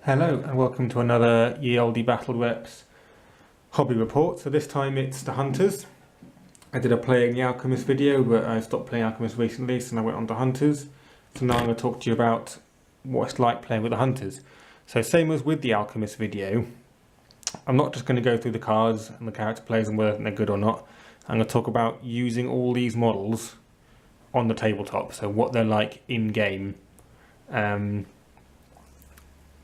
Hello and welcome to another Ye Olde Battle Reps hobby report. So this time it's the Hunters. I did a playing the Alchemist video, but I stopped playing Alchemist recently, so I went on to Hunters. So now I'm going to talk to you about what it's like playing with the Hunters. So same as with the Alchemist video, I'm not just going to go through the cards and the character plays and whether they're good or not. I'm going to talk about using all these models on the tabletop, so what they're like in-game.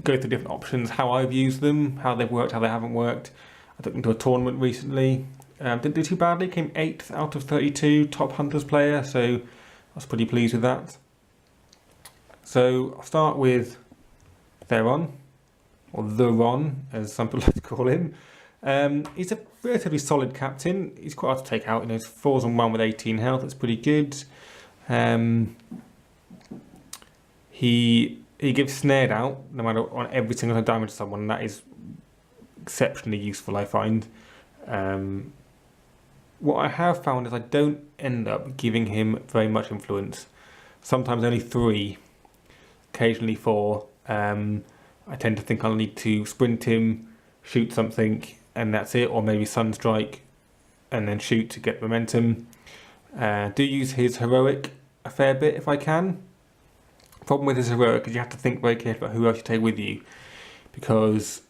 Go through different options, how I've used them, how they've worked, how they haven't worked. I took them to a tournament recently. Didn't do too badly, came 8th out of 32, top Hunters player, so I was pretty pleased with that. So I'll start with Theron, or The Ron, as some people like to call him. He's a relatively solid captain. He's quite hard to take out. He's 4s and 1 with 18 health. That's pretty good. He gives snared out no matter on every single time damage to someone. And that is exceptionally useful, I find. What I have found is I don't end up giving him very much influence. Sometimes only 3, occasionally 4. I tend to think I'll need to sprint him, shoot something, and that's it, or maybe Sunstrike and then shoot to get momentum. Do use his heroic a fair bit if I can. Problem with his heroic is you have to think very carefully about who else you take with you, because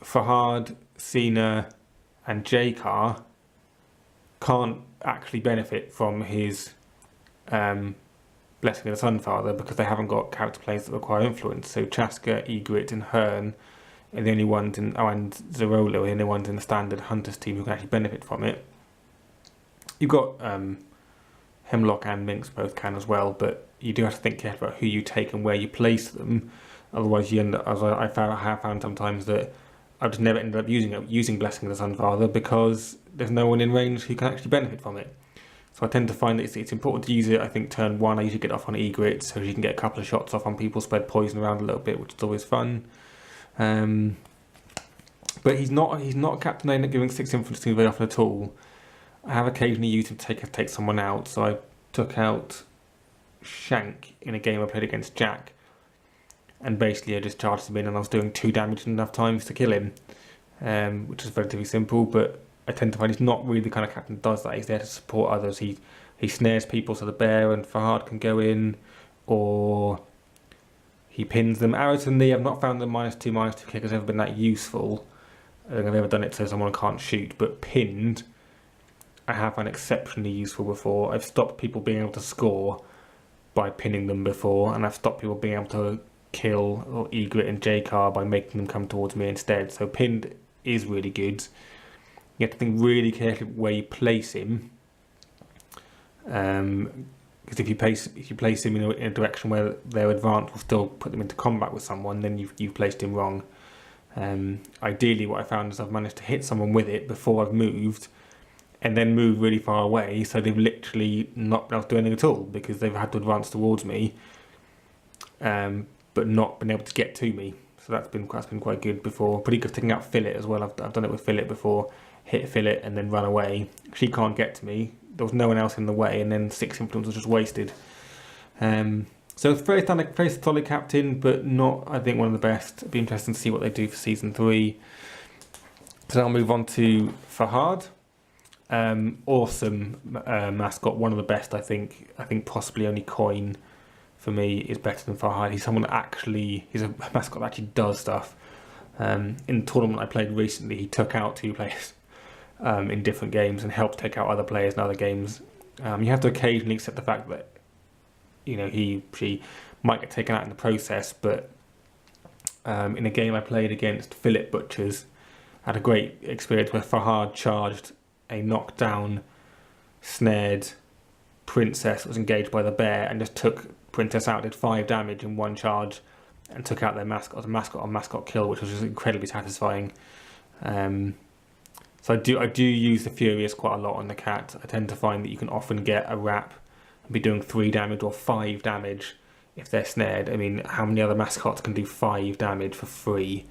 Fahad, Cena and J-Car can't actually benefit from his Blessing of the Sunfather because they haven't got character plays that require influence. So Chaska, Egret and Hearn are the only ones in, and Zerolo are the only ones in the standard Hunters team who can actually benefit from it. You've got Hemlock and Minx both can as well, but you do have to think carefully about who you take and where you place them. Otherwise, you end up, as I have found sometimes, that I've just never ended up using Blessing of the Sunfather because there's no one in range who can actually benefit from it. So I tend to find that it's important to use it. I think turn 1 I usually get off on Egret so you can get a couple of shots off on people, spread poison around a little bit, which is always fun. But he's not a captain I end up giving 6 influence to very often at all. I have occasionally used him to take someone out. So I took out Shank in a game I played against Jack, and basically I just charged him in and I was doing 2 damage enough times to kill him, which is relatively simple, but I tend to find he's not really the kind of captain that does that. He's there to support others. He snares people so the bear and Fahad can go in, or he pins them. Arrows and Lee, I've not found the -2/-2 kick has ever been that useful. I don't think I've ever done it so someone can't shoot, but pinned I have found exceptionally useful before. I've stopped people being able to score by pinning them before, and I've stopped people being able to kill or Egret and J-Car by making them come towards me instead. So pinned is really good. You have to think really carefully where you place him, because if you place him in a direction where their advance will still put them into combat with someone, then you've placed him wrong. Ideally, what I found is I've managed to hit someone with it before I've moved, and then move really far away, so they've literally not been able to do anything at all because they've had to advance towards me, but not been able to get to me. So that's been quite good before. Pretty good taking out Fillet as well. I've done it with Fillet before. Hit Fillet and then run away. She can't get to me. There was no one else in the way, and then 6 influence was just wasted. So it's very solid captain, but not, I think, one of the best. It'd be interesting to see what they do for season 3. So I'll move on to Fahad. Awesome mascot, one of the best, I think. I think possibly only Coin for me is better than Fahad. He's someone that actually, he's a mascot that actually does stuff. In the tournament I played recently, he took out 2 players in different games and helped take out other players in other games. You have to occasionally accept the fact that she might get taken out in the process, but in a game I played against Philip Butchers, I had a great experience where Fahad charged a knockdown, snared princess that was engaged by the bear and just took princess out, did 5 damage in 1 charge, and took out their mascot, a mascot on mascot kill, which was just incredibly satisfying. So I do use the Furious quite a lot on the cat. I tend to find that you can often get a wrap and be doing 3 damage or 5 damage if they're snared. I mean, how many other mascots can do 5 damage for free?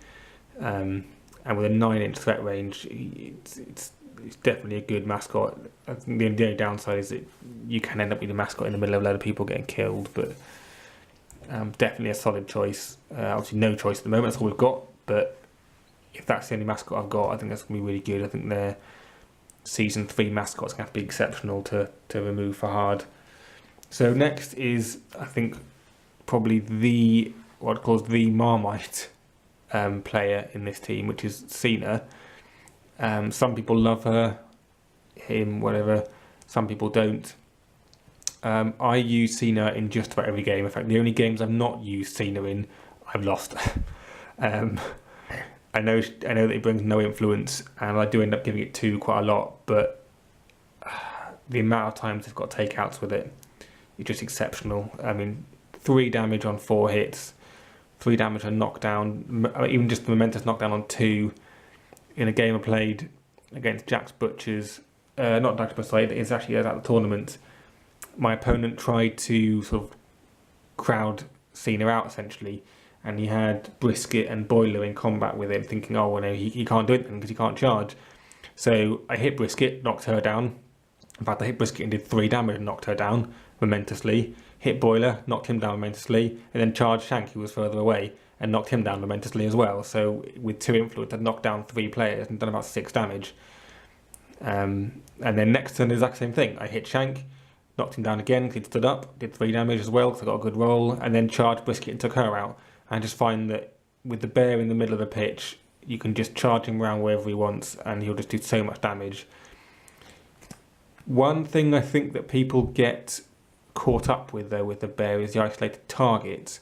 And with a 9-inch threat range, it's definitely a good mascot. I think the only downside is that you can end up being a mascot in the middle of a load of people getting killed, but Definitely a solid choice. Obviously no choice at the moment, that's all we've got, but if that's the only mascot I've got, I think that's going to be really good. I think their Season 3 mascot's going to have to be exceptional to remove Fahad. So next is, I think, probably what I'd call the Marmite player in this team, which is Cena. Some people love her, him, whatever. Some people don't. I use Cena in just about every game. In fact, the only games I've not used Cena in, I've lost. I know that it brings no influence, and I do end up giving it 2 quite a lot, but the amount of times they've got takeouts with it is just exceptional. I mean, 3 damage on 4 hits, 3 damage on knockdown, even just the momentous knockdown on 2 in a game I played against Jack's Butchers. Not Jack's Butchers, sorry, it's actually at the tournament. My opponent tried to sort of crowd Cena out, essentially, and he had Brisket and Boiler in combat with him, thinking, oh, well, no, he can't do anything because he can't charge. So I hit Brisket, knocked her down. In fact, I hit Brisket and did 3 damage and knocked her down momentously. Hit Boiler, knocked him down momentously, and then charged Shank, who was further away, and knocked him down momentously as well. So with 2 influence, I'd knocked down 3 players and done about 6 damage. And then next turn, the exact same thing. I hit Shank, knocked him down again, he'd stood up, did 3 damage as well, because I got a good roll, and then charged Brisket and took her out. I just find that with the bear in the middle of the pitch, you can just charge him around wherever he wants, and he'll just do so much damage. One thing I think that people get caught up with, though, with the bear is the isolated target.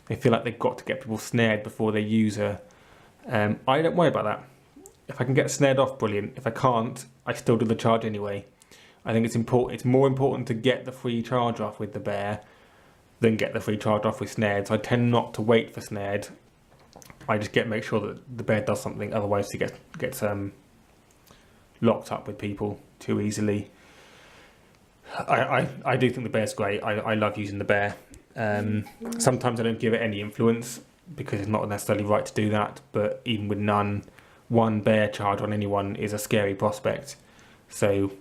They feel like they've got to get people snared before they use her. I don't worry about that. If I can get snared off, brilliant. If I can't, I still do the charge anyway. I think it's important. It's more important to get the free charge off with the bear than get the free charge off with snared. So I tend not to wait for snared. I just make sure that the bear does something. Otherwise, he gets locked up with people too easily. I do think the bear's great. I love using the bear. Sometimes I don't give it any influence because it's not necessarily right to do that. But even with none, 1 bear charge on anyone is a scary prospect. So,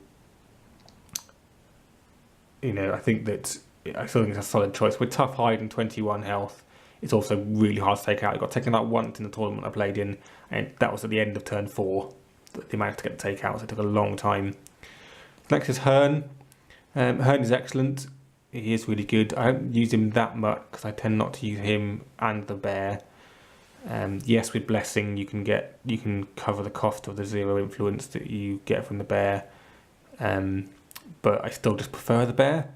I think that I still think it's a solid choice. With Tough Hide and 21 health, it's also really hard to take out. I got taken out once in the tournament I played in, and that was at the end of turn 4 that they managed to get the takeout, so it took a long time. Next is Hearn. Hearn is excellent. He is really good. I haven't used him that much because I tend not to use him and the bear. Yes, with Blessing you can cover the cost of the 0 influence that you get from the bear, but I still just prefer the bear.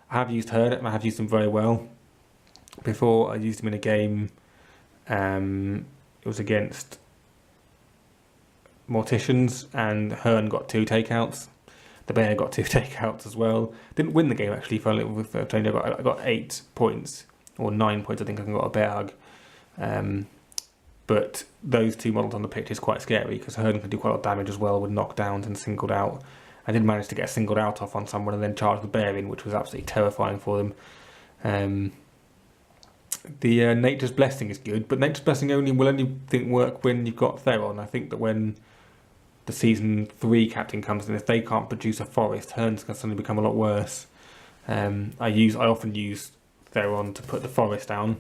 I have used Hearn and I have used him very well. Before I used him in a game, it was against Morticians, and Hearn got 2 takeouts. The bear got 2 takeouts as well. Didn't win the game actually. I got 8 points or 9 points. I think I got a bear hug. But those 2 models on the pitch is quite scary because Hearn can do quite a lot of damage as well with knockdowns and singled out. I did manage to get a singled out off on someone and then charge the bear in, which was absolutely terrifying for them. The Nature's Blessing is good, but Nature's Blessing will only work when you've got Theron. I think that when the Season 3 captain comes in, if they can't produce a forest, Hearn's going to suddenly become a lot worse. I often use Theron to put the forest down,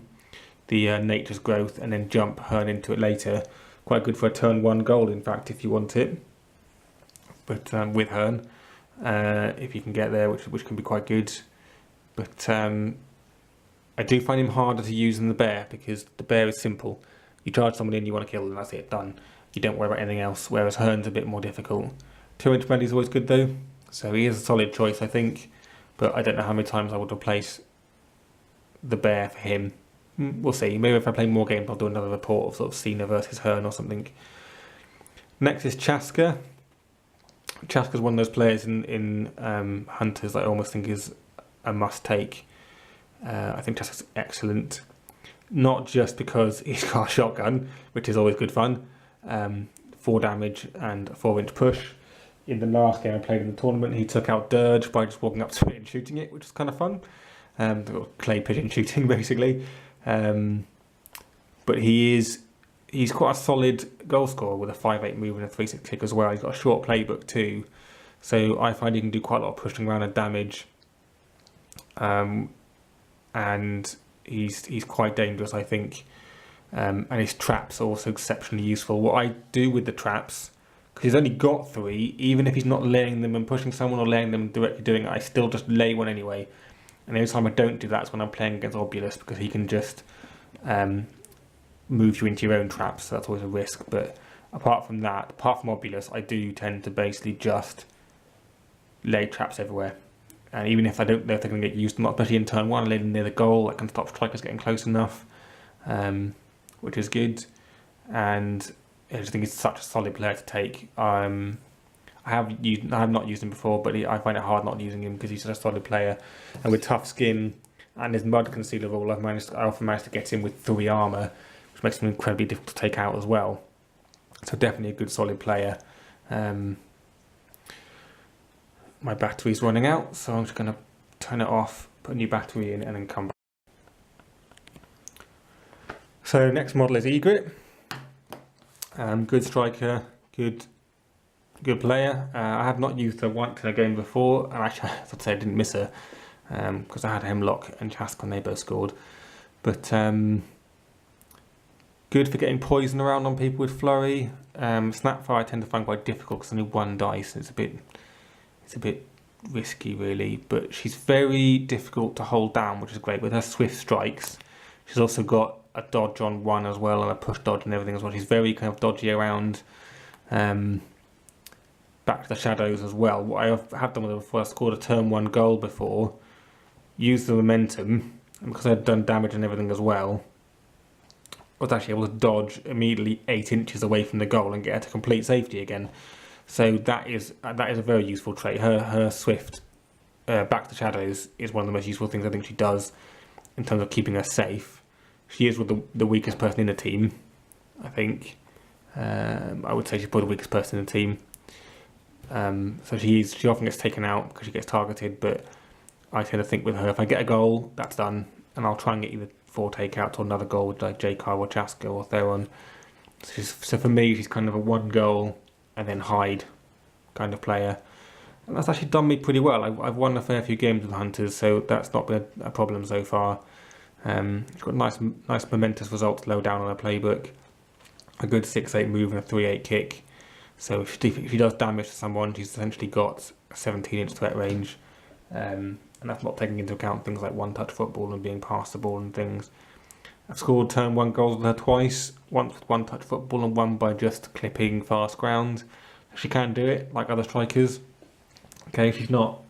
the Nature's Growth, and then jump Hearn into it later. Quite good for a turn 1 goal, in fact, if you want it. But with Hearn, if you can get there, which can be quite good. But I do find him harder to use than the bear because the bear is simple. You charge someone in, you want to kill them, that's it, done. You don't worry about anything else, whereas Hearn's a bit more difficult. 2-inch melee is always good though, so he is a solid choice, I think. But I don't know how many times I would replace the bear for him. We'll see. Maybe if I play more games, I'll do another report of sort of Cena versus Hearn or something. Next is Chaska. Chaska's one of those players in Hunters that I almost think is a must-take. I think Chaska's excellent. Not just because he's got a shotgun, which is always good fun. 4 damage and a 4-inch push. In the last game I played in the tournament, he took out Dirge by just walking up to it and shooting it, which was kind of fun. Clay pigeon shooting, basically. But he's quite a solid goal scorer with a 5'8" move and a 3'6" kick as well. He's got a short playbook too. So I find he can do quite a lot of pushing around and damage. And he's quite dangerous, I think. And his traps are also exceptionally useful. What I do with the traps, because he's only got 3, even if he's not laying them and pushing someone or laying them and directly doing it, I still just lay one anyway. And the only time I don't do that is when I'm playing against Obulus, because he can just move you into your own traps, so that's always a risk. But apart from that, apart from Obulus, I do tend to basically just lay traps everywhere. And even if I don't know if they're going to get used, not especially in turn 1, I lay them near the goal. I can stop strikers getting close enough, which is good. And I just think he's such a solid player to take. I have not used him before, but I find it hard not using him because he's such a solid player. And with tough skin and his mud concealer rule, I often manage to get him with 3 armour, which makes him incredibly difficult to take out as well. So definitely a good solid player. My battery's running out, so I'm just going to turn it off, put a new battery in, and then come back. So next model is Egret. Good striker, good player. I have not used her once in a game before, and actually, as I'd say, I didn't miss her because I had Hemlock and Chask when they both scored. But good for getting poison around on people with Flurry. Snapfire I tend to find quite difficult because only 1 dice. It's a bit risky, really. But she's very difficult to hold down, which is great. With her swift strikes, she's also got a dodge on 1 as well, and a push dodge and everything as well. She's very kind of dodgy around back to the shadows as well. What I have done with her before, I scored a turn 1 goal before, used the momentum, and because I'd done damage and everything as well, I was actually able to dodge immediately 8 inches away from the goal and get her to complete safety again. So that is a very useful trait. Her swift back to the shadows is one of the most useful things I think she does in terms of keeping her safe. She is with the weakest person in the team, I think. I would say she's probably the weakest person in the team. So she often gets taken out because she gets targeted, but I tend to think with her, if I get a goal, that's done, and I'll try and get either 4 takeouts or another goal with like J-Car or Chaska or Theron. So for me, she's kind of a 1 goal and then hide kind of player. And that's actually done me pretty well. I've won a fair few games with Hunters, so that's not been a problem so far. She's got nice momentous results low down on her playbook. A good 6-8 move and a 3-8 kick. So if she does damage to someone, she's essentially got a 17-inch threat range. And that's not taking into account things like one-touch football and being past the ball and things. I've scored turn 1 goals with her twice. Once with one-touch football and one by just clipping fast ground. She can do it like other strikers. Okay, she's not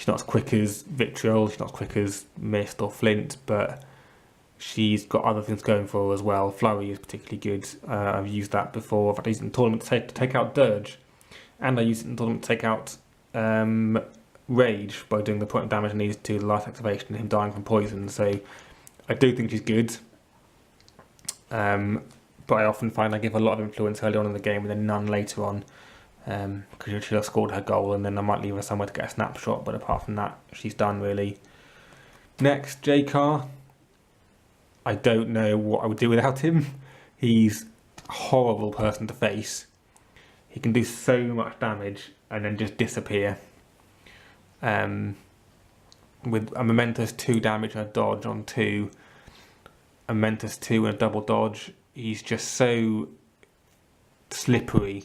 as quick as Vitriol, she's not as quick as Mist or Flint, but she's got other things going for her as well. Flurry is particularly good. I've used that before. I've used it in tournament to take out Dirge, and I used it in tournament to take out Rage by doing the point of damage needed to the last activation and him dying from poison. So I do think she's good. But I often find I give a lot of influence early on in the game and then none later on. Because she'll have scored her goal and then I might leave her somewhere to get a snapshot, but apart from that, she's done really. Next, J-Car. I don't know what I would do without him. He's a horrible person to face. He can do so much damage and then just disappear. With a momentous 2 damage and a dodge on 2, a momentous 2 and a double dodge, he's just so slippery.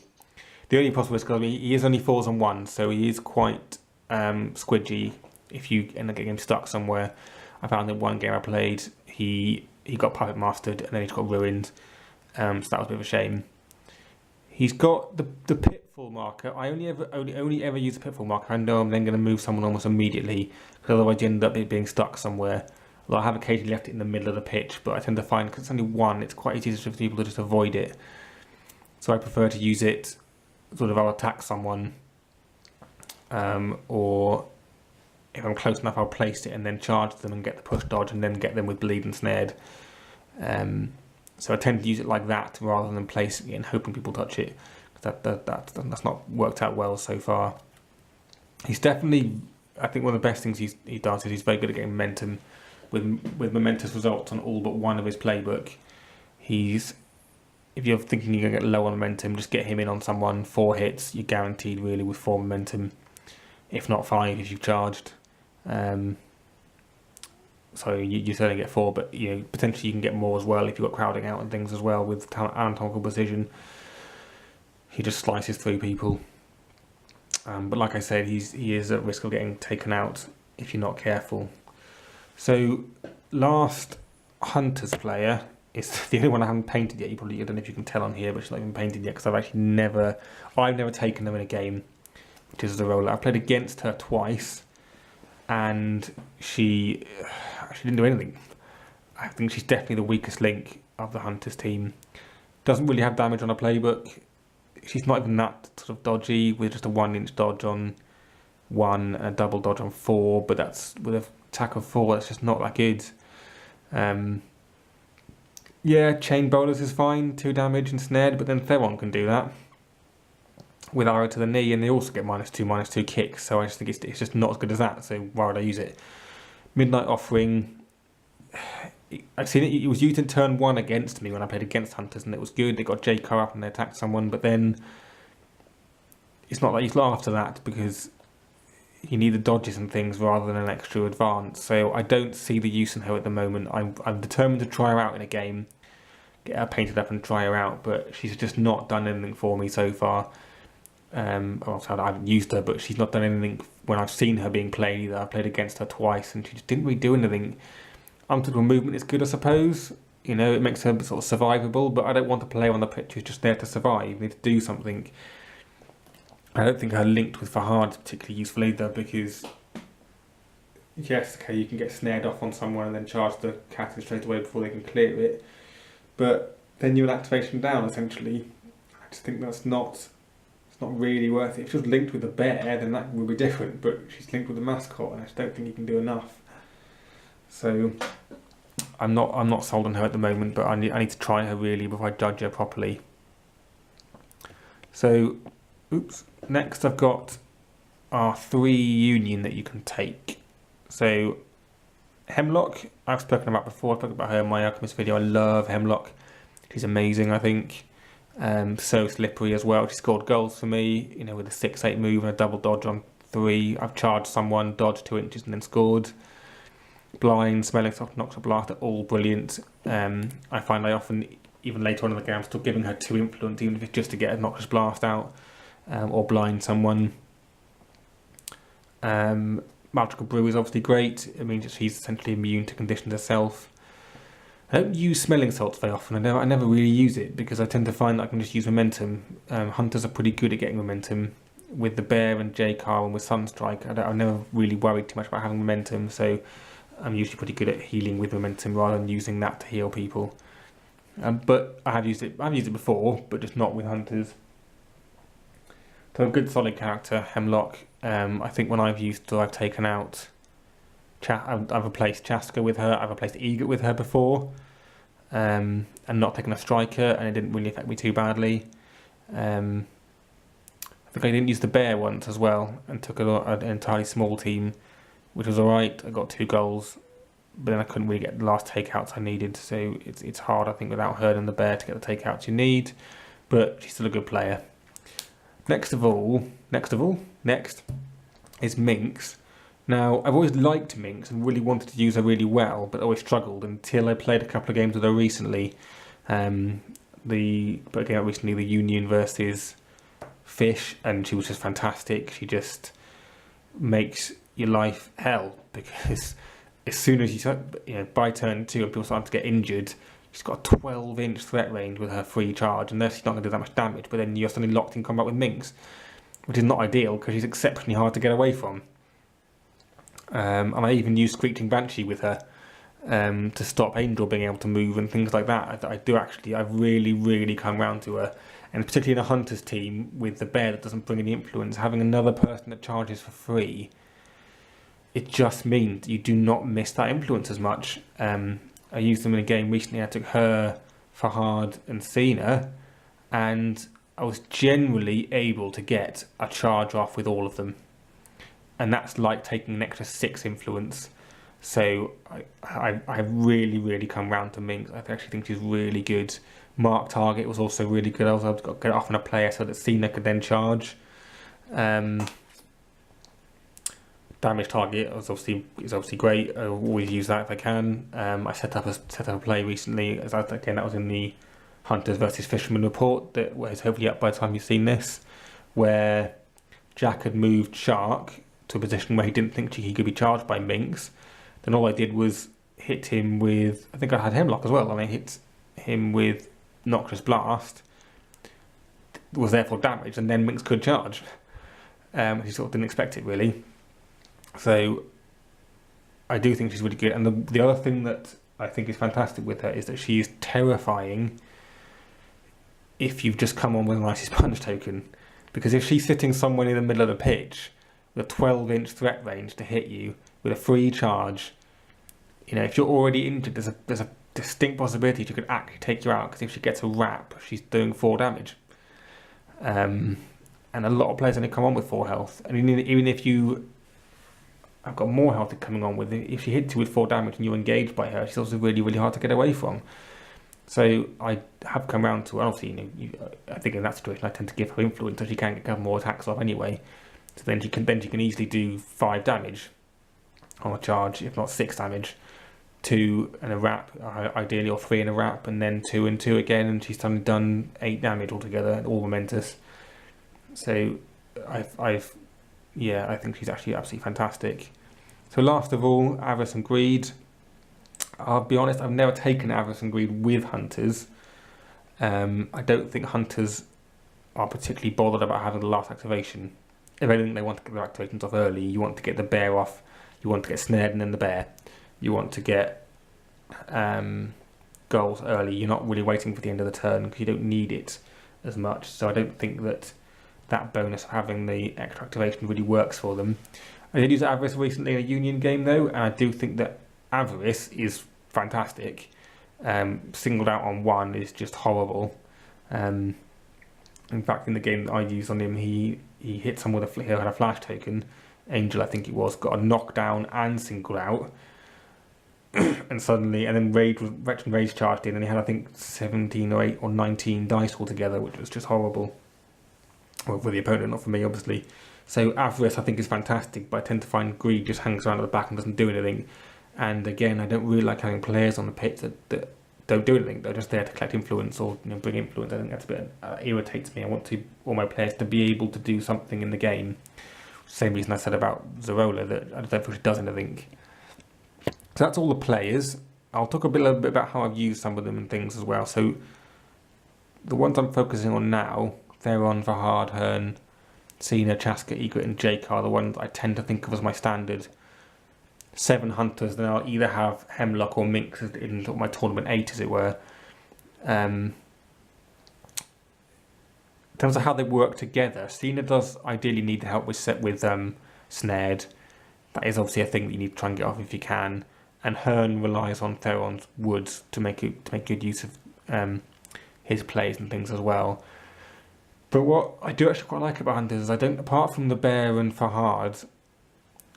The only possible risk, he is only 4s on 1, so he is quite squidgy if you end up getting him stuck somewhere. I found in one game I played, he got puppet mastered and then he got ruined, so that was a bit of a shame. He's got the pitfall marker. I only ever use the pitfall marker. I know I'm then going to move someone almost immediately, because otherwise you end up being stuck somewhere. Although I have occasionally left it in the middle of the pitch, but I tend to find, because it's only 1, it's quite easy for people to just avoid it. So I prefer to use it, sort of I'll attack someone, or if I'm close enough I'll place it and then charge them and get the push dodge and then get them with bleed and snared. So I tend to use it like that rather than placing it and hoping people touch it. That's not worked out well so far. He's definitely, I think one of the best things he does is he's very good at getting momentum with momentous results on all but one of his playbook. If you're thinking you're going to get low on momentum, just get him in on someone, 4 hits, you're guaranteed really with 4 momentum, if not 5 if you've charged. So you certainly get 4, but potentially you can get more as well if you've got crowding out and things as well with anatomical precision. He just slices through people. But like I said, he is at risk of getting taken out if you're not careful. So last Hunters player is the only one I haven't painted yet. I don't know if you can tell on here, but she's not even painted yet because I've never taken her in a game, which is the roller. I've played against her twice, and she didn't do anything. I think she's definitely the weakest link of the Hunters team. Doesn't really have damage on her playbook. She's not even that sort of dodgy with just a 1-inch dodge on 1 and a double dodge on 4, but that's with an attack of 4, that's just not that good. Yeah, chain bowlers is fine, 2 damage and snared, but then Theron can do that with arrow to the knee, and they also get -2/-2 kicks, so I just think it's just not as good as that, so why would I use it? Midnight Offering, I've seen it was used in turn 1 against me when I played against Hunters, and it was good. They got J-Car up and they attacked someone, but then it's not like you fly after that because you need the dodges and things rather than an extra advance. So I don't see the use in her at the moment. I'm determined to try her out in a game, get her painted up and try her out, but she's just not done anything for me so far. I haven't used her, but she's not done anything when I've seen her being played either. I played against her twice and she just didn't really do anything. Untitled movement is good, I suppose. It makes her sort of survivable, but I don't want to play on the pitch who's just there to survive. You need to do something. I don't think her linked with Fahad is particularly useful either, because yes, okay, you can get snared off on someone and then charge the cat in straight away before they can clear it, but then you're an activation down essentially. I just think it's not really worth it. If she was linked with a bear, then that would be different, but she's linked with a mascot and I just don't think you can do enough. So I'm not sold on her at the moment, but I need to try her really before I judge her properly. So, next I've got our 3 union that you can take. So Hemlock, I've spoken about before. I've spoken about her in my Alchemist video. I love Hemlock. She's amazing, I think. So slippery as well. She scored goals for me, with a 6/8 move and a double dodge on 3. I've charged someone, dodged 2 inches and then scored. Blind, Smelling Soft, Noxious Blast are all brilliant. I find I often, even later on in the game, I'm still giving her 2 influence, even if it's just to get a Noxious Blast out, or blind someone. Magical Brew is obviously great. It means that she's essentially immune to conditions herself. I don't use Smelling Salts very often. I never really use it because I tend to find that I can just use momentum. Hunters are pretty good at getting momentum. With the Bear and J-Car and with Sunstrike, I've never really worried too much about having momentum, so I'm usually pretty good at healing with momentum rather than using that to heal people. But I have used it. I've used it before, but just not with Hunters. So a good solid character, Hemlock. I think when I've used her, I've taken out. I've replaced Chaska with her. I've replaced Egot with her before, and not taken a striker, and it didn't really affect me too badly. I think I didn't use the Bear once as well, and took an entirely small team, which was alright. I got 2 goals, but then I couldn't really get the last takeouts I needed, so it's hard, I think, without her and the Bear to get the takeouts you need, but she's still a good player. Next is Minx. Now, I've always liked Minx and really wanted to use her really well, but always struggled until I played a couple of games with her recently. The Union versus Fish, and she was just fantastic. She just makes your life hell, because as soon as by turn 2 and people start to get injured, she's got a 12-inch threat range with her free charge, and she's not going to do that much damage, but then you're suddenly locked in combat with Minx, which is not ideal because she's exceptionally hard to get away from. And I even use Screeching Banshee with her to stop Angel being able to move and things like that. I've really come round to her, and particularly in a Hunter's team with the Bear that doesn't bring any influence, having another person that charges for free, it just means you do not miss that influence as much. I used them in a game recently. I took her, Fahad and Cena, and I was generally able to get a charge off with all of them, and that's like taking an extra 6 influence. So I really come round to Minx. I actually think she's really good. Mark Target was also really good. I was able to get it off on a player so that Cena could then charge. Don't damage target is obviously great. I always use that if I can. I set up a play recently, again that was in the Hunters versus Fishermen report that was hopefully up by the time you've seen this, where Jack had moved Shark to a position where he didn't think he could be charged by Minx. Then all I did was hit him with, I think I had Hemlock as well, and I hit him with Noxious Blast, was therefore damaged, and then Minx could charge. He sort of didn't expect it really. So I do think she's really good. And the other thing that I think is fantastic with her is that she is terrifying if you've just come on with an Icy Sponge token. Because if she's sitting somewhere in the middle of the pitch with a 12-inch threat range to hit you with a free charge, you know, if you're already injured, there's a distinct possibility she could actually take you out, because if she gets a wrap, she's doing 4 damage. And a lot of players only come on with 4 health. And even if you have got more health coming on with it, if she hits you with 4 damage and you're engaged by her, she's also really, really hard to get away from. So I have come around to, obviously, I think in that situation I tend to give her influence so she can get more attacks off anyway. So then she can easily do 5 damage on a charge, if not 6 damage. 2 and a wrap, ideally, or 3 and a wrap, and then 2 and 2 again, and she's done 8 damage altogether, all momentous. So I think she's actually absolutely fantastic. So last of all, Avarice and Greed. I'll be honest, I've never taken Avarice and Greed with Hunters. I don't think Hunters are particularly bothered about having the last activation. If anything, they want to get their activations off early. You want to get the bear off, you want to get snared and then the bear. You want to get goals early. You're not really waiting for the end of the turn because you don't need it as much. So I don't think that bonus of having the extra activation really works for them. I did use Avarice recently in a Union game though, and I do think that Avarice is fantastic. Singled out on 1 is just horrible. In fact, in the game that I used on him, he hit someone with he had a flash token. Angel, I think it was, got a knockdown and singled out. And then Wretched Rage charged in, and he had, I think, 17 or 8 or 19 dice altogether, which was just horrible. Well, for the opponent, not for me, obviously. So Avarice, I think, is fantastic, but I tend to find Greed just hangs around at the back and doesn't do anything. And again, I don't really like having players on the pitch that don't do anything. They're just there to collect influence or bring influence. I think that's a bit irritates me. I want all my players to be able to do something in the game. Same reason I said about Zerola, that I don't think she does anything. So that's all the players. I'll talk a little bit about how I've used some of them and things as well. So the ones I'm focusing on now, Theron, Fahad, Hearn, Cena, Chaska, Egret and Jake are the ones I tend to think of as my standard 7 Hunters. Then I'll either have Hemlock or Minx in my tournament 8, as it were. In terms of how they work together, Cena does ideally need the help with Snared. That is obviously a thing that you need to try and get off if you can. And Hearn relies on Theron's Woods to make good use of his plays and things as well. But what I do actually quite like about Hunters is apart from the Bear and Fahad,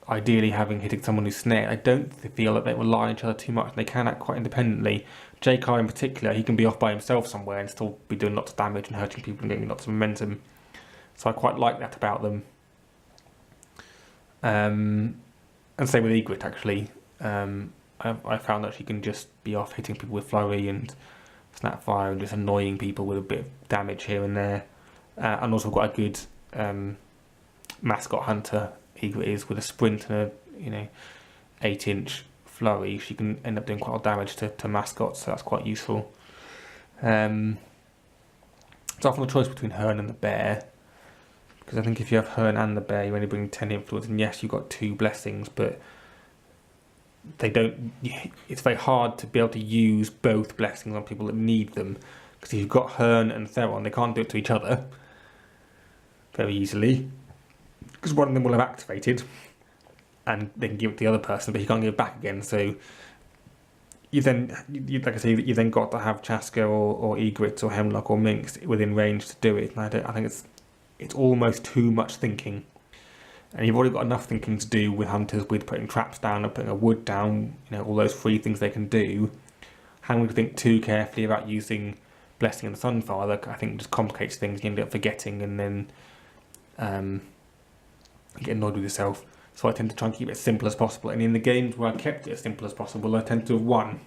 ideally hitting someone who's snared, I don't feel that they rely on each other too much. They can act quite independently. J.K. in particular, he can be off by himself somewhere and still be doing lots of damage and hurting people and getting lots of momentum. So I quite like that about them. And same with Egret, actually. I found that she can just be off hitting people with Flurry and Snapfire and just annoying people with a bit of damage here and there. And also got a good mascot hunter. Egret is with a sprint and a 8-inch Flurry. She can end up doing quite a lot of damage to mascots, so that's quite useful. It's often a choice between Hearn and the Bear, because I think if you have Hearn and the Bear, you only bring 10 influence, and yes, you've got 2 blessings, but it's very hard to be able to use both blessings on people that need them, because if you've got Hearn and Theron, they can't do it to each other very easily, because one of them will have activated and they can give it to the other person, but he can't give it back again. So you then got to have Chaska or Egret or Hemlock or Minx within range to do it. And I think it's almost too much thinking. And you've already got enough thinking to do with Hunters, with putting traps down and putting a wood down, all those free things they can do. Having to think too carefully about using Blessing and the Sunfather, I think, just complicates things. You end up forgetting and then you get annoyed with yourself. so I tend to try and keep it as simple as possible. And in the games where I kept it as simple as possible, I tend to have won.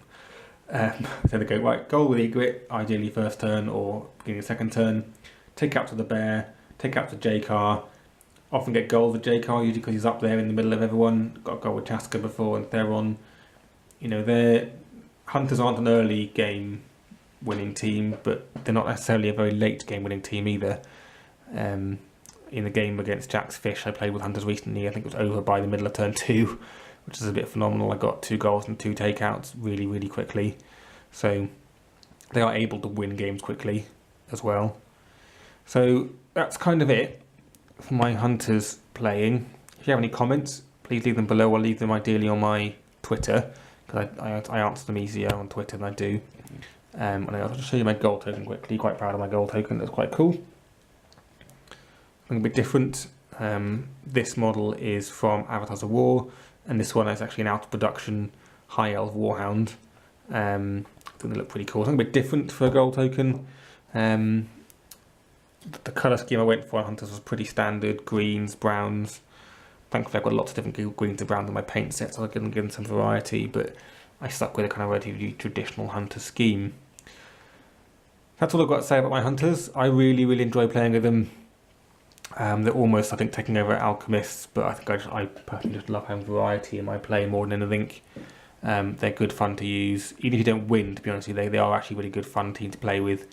I tend to go, right, goal with Egret, ideally first turn or beginning of second turn, take out to the bear, take out to J-Car, often get goal with J-Car, usually because he's up there in the middle of everyone. Got a goal with Chaska before and Theron. You know, Hunters aren't an early game winning team, but they're not necessarily a very late game winning team either. In the game against Jack's Fish, I played with Hunters recently. I think it was over by the middle of turn 2, which is a bit phenomenal. I got 2 goals and 2 takeouts really, really quickly. So they are able to win games quickly as well. So that's kind of it for my Hunters playing. If you have any comments, please leave them below, or leave them ideally on my Twitter, because I answer them easier on Twitter than I do. And I'll just show you my goal token quickly. Quite proud of my goal token, that's quite cool. A bit different. This model is from Avatars of War, and this one is actually an out of production High Elf Warhound. I think they look pretty cool. Something a bit different for a gold token. The colour scheme I went for on Hunters was pretty standard: greens, browns. Thankfully, I've got lots of different greens and browns in my paint set, so I can give them some variety. But I stuck with a kind of relatively traditional Hunter scheme. That's all I've got to say about my Hunters. I really, really enjoy playing with them. They're almost, I think, taking over Alchemists, but I think I personally just love having variety in my play more than anything. They're good fun to use. Even if you don't win, to be honest with you, they are actually really good fun team to play with.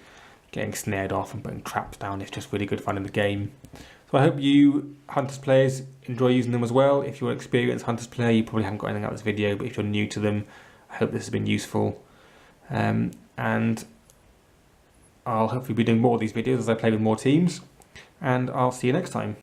Getting snared off and putting traps down is just really good fun in the game. So I hope you Hunters players enjoy using them as well. If you're an experienced Hunters player, you probably haven't got anything out of this video, but if you're new to them, I hope this has been useful. And I'll hopefully be doing more of these videos as I play with more teams. And I'll see you next time.